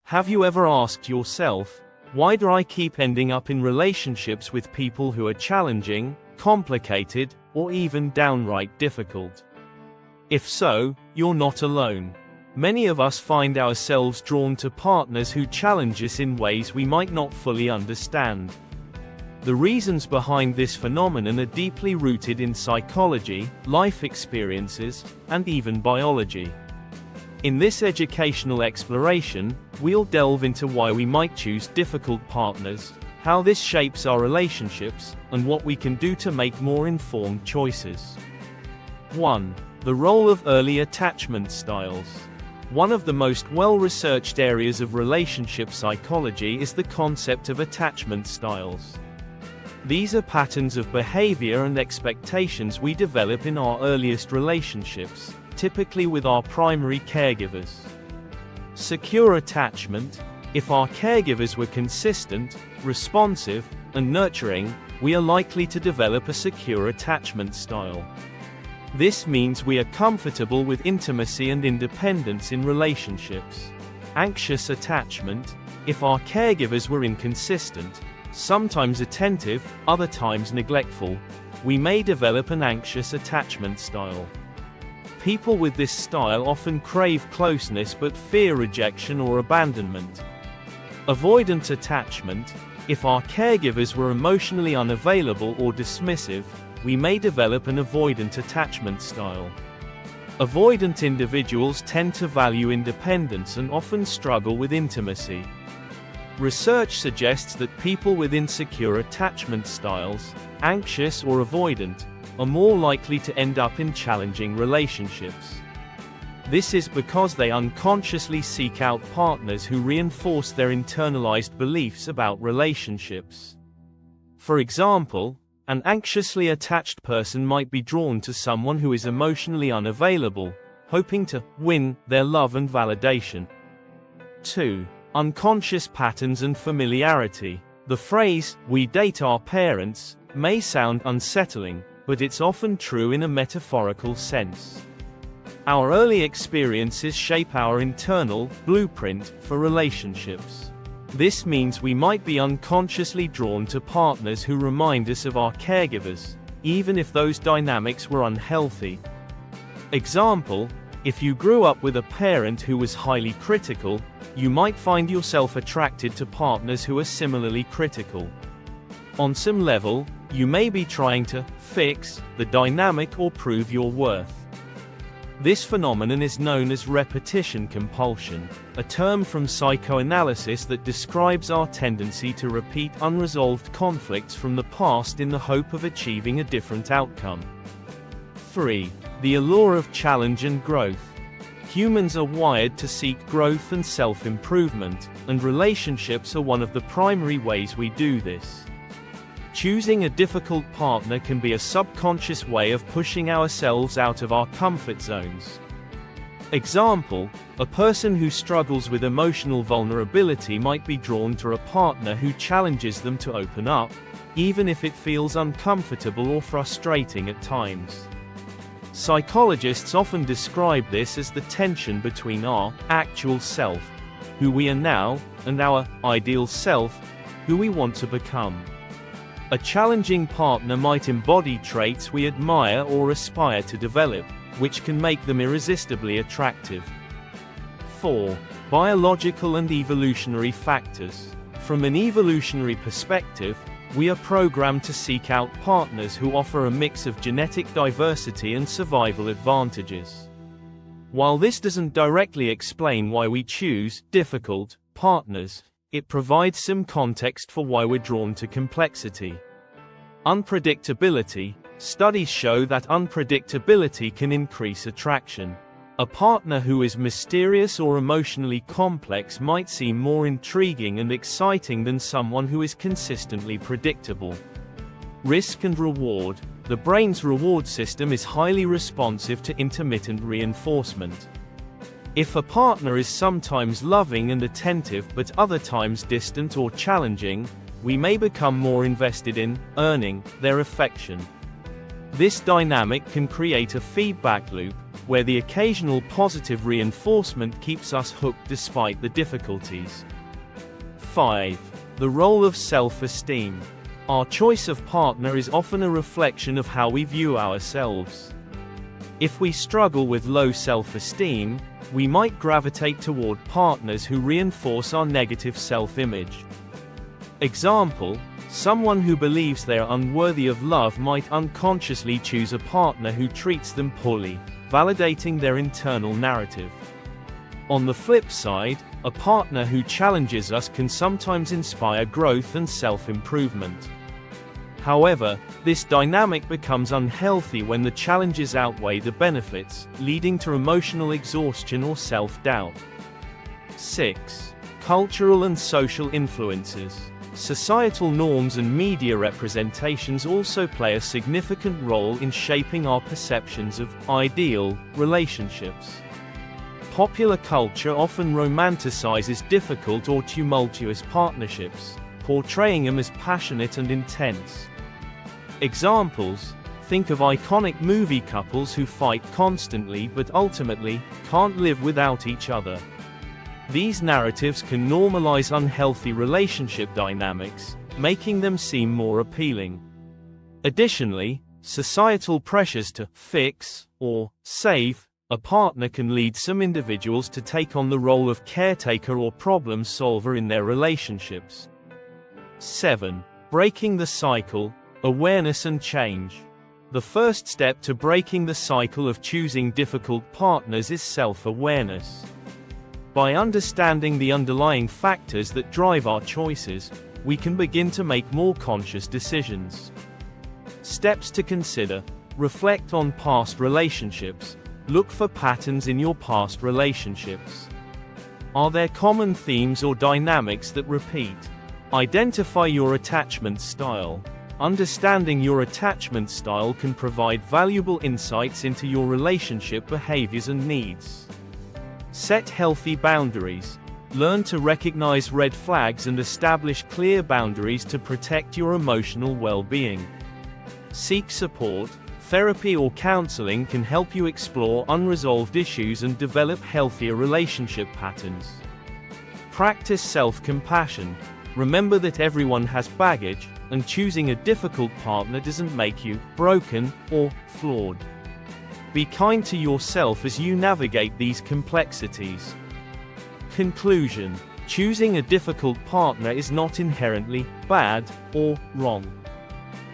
Have you ever asked yourself, why do I keep ending up in relationships with people who are challenging, complicated, or even downright difficult? If so, you're not alone. Many of us find ourselves drawn to partners who challenge us in ways we might not fully understand. The reasons behind this phenomenon are deeply rooted in psychology, life experiences, and even biology. In this educational exploration, we'll delve into why we might choose difficult partners, how this shapes our relationships, and what we can do to make more informed choices. 1. The role of early attachment styles. One of the most well-researched areas of relationship psychology is the concept of attachment styles. These are patterns of behavior and expectations we develop in our earliest relationships, typically with our primary caregivers. Secure attachment. If our caregivers were consistent, responsive, and nurturing, we are likely to develop a secure attachment style. This means we are comfortable with intimacy and independence in relationships. Anxious attachment. If our caregivers were inconsistent, sometimes attentive, other times neglectful, we may develop an anxious attachment style. People with this style often crave closeness but fear rejection or abandonment. Avoidant attachment. If our caregivers were emotionally unavailable or dismissive, we may develop an avoidant attachment style. Avoidant individuals tend to value independence and often struggle with intimacy. Research suggests that people with insecure attachment styles, anxious or avoidant, are more likely to end up in challenging relationships. This is because they unconsciously seek out partners who reinforce their internalized beliefs about relationships. For example, an anxiously attached person might be drawn to someone who is emotionally unavailable, hoping to win their love and validation. 2. Unconscious patterns and familiarity. The phrase, "we date our parents," may sound unsettling, but it's often true in a metaphorical sense. Our early experiences shape our internal blueprint for relationships. This means we might be unconsciously drawn to partners who remind us of our caregivers, even if those dynamics were unhealthy. Example, if you grew up with a parent who was highly critical, you might find yourself attracted to partners who are similarly critical. On some level, you may be trying to fix the dynamic or prove your worth. This phenomenon is known as repetition compulsion, a term from psychoanalysis that describes our tendency to repeat unresolved conflicts from the past in the hope of achieving a different outcome. 3. The allure of challenge and growth. Humans are wired to seek growth and self-improvement, and relationships are one of the primary ways we do this. Choosing a difficult partner can be a subconscious way of pushing ourselves out of our comfort zones. Example, a person who struggles with emotional vulnerability might be drawn to a partner who challenges them to open up, even if it feels uncomfortable or frustrating at times. Psychologists often describe this as the tension between our actual self, who we are now, and our ideal self, who we want to become. A challenging partner might embody traits we admire or aspire to develop, which can make them irresistibly attractive. 4. Biological and evolutionary factors. From an evolutionary perspective, we are programmed to seek out partners who offer a mix of genetic diversity and survival advantages. While this doesn't directly explain why we choose difficult partners, it provides some context for why we're drawn to complexity. Unpredictability. Studies show that unpredictability can increase attraction. A partner who is mysterious or emotionally complex might seem more intriguing and exciting than someone who is consistently predictable. Risk and reward. The brain's reward system is highly responsive to intermittent reinforcement. If a partner is sometimes loving and attentive but other times distant or challenging, we may become more invested in earning their affection. This dynamic can create a feedback loop, where the occasional positive reinforcement keeps us hooked despite the difficulties. 5. The role of self-esteem. Our choice of partner is often a reflection of how we view ourselves. If we struggle with low self-esteem, we might gravitate toward partners who reinforce our negative self-image. Example: someone who believes they are unworthy of love might unconsciously choose a partner who treats them poorly, validating their internal narrative. On the flip side, a partner who challenges us can sometimes inspire growth and self-improvement. However, this dynamic becomes unhealthy when the challenges outweigh the benefits, leading to emotional exhaustion or self-doubt. 6. Cultural and social influences. Societal norms and media representations also play a significant role in shaping our perceptions of ideal relationships. Popular culture often romanticizes difficult or tumultuous partnerships, portraying them as passionate and intense. Examples: think of iconic movie couples who fight constantly but ultimately can't live without each other. These narratives can normalize unhealthy relationship dynamics, making them seem more appealing. Additionally, societal pressures to fix or save a partner can lead some individuals to take on the role of caretaker or problem solver in their relationships. 7. Breaking the cycle. Awareness and change. The first step to breaking the cycle of choosing difficult partners is self-awareness. By understanding the underlying factors that drive our choices, we can begin to make more conscious decisions. Steps to consider: reflect on past relationships. Look for patterns in your past relationships. Are there common themes or dynamics that repeat? Identify your attachment style. Understanding your attachment style can provide valuable insights into your relationship behaviors and needs. Set healthy boundaries. Learn to recognize red flags and establish clear boundaries to protect your emotional well-being. Seek support. Therapy or counseling can help you explore unresolved issues and develop healthier relationship patterns. Practice self-compassion. Remember that everyone has baggage, and choosing a difficult partner doesn't make you broken or flawed. Be kind to yourself as you navigate these complexities. Conclusion: choosing a difficult partner is not inherently bad or wrong.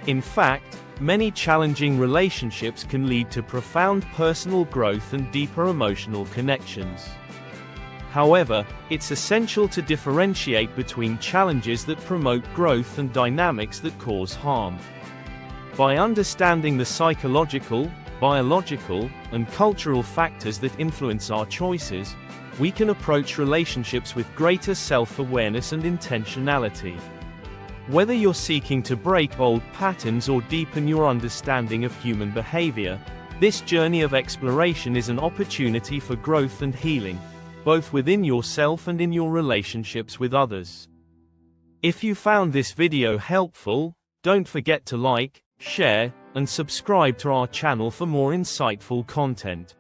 In fact, many challenging relationships can lead to profound personal growth and deeper emotional connections. However, it's essential to differentiate between challenges that promote growth and dynamics that cause harm. By understanding the psychological, biological, and cultural factors that influence our choices, we can approach relationships with greater self-awareness and intentionality. Whether you're seeking to break old patterns or deepen your understanding of human behavior, this journey of exploration is an opportunity for growth and healing, both within yourself and in your relationships with others. If you found this video helpful, don't forget to like, share, and subscribe to our channel for more insightful content.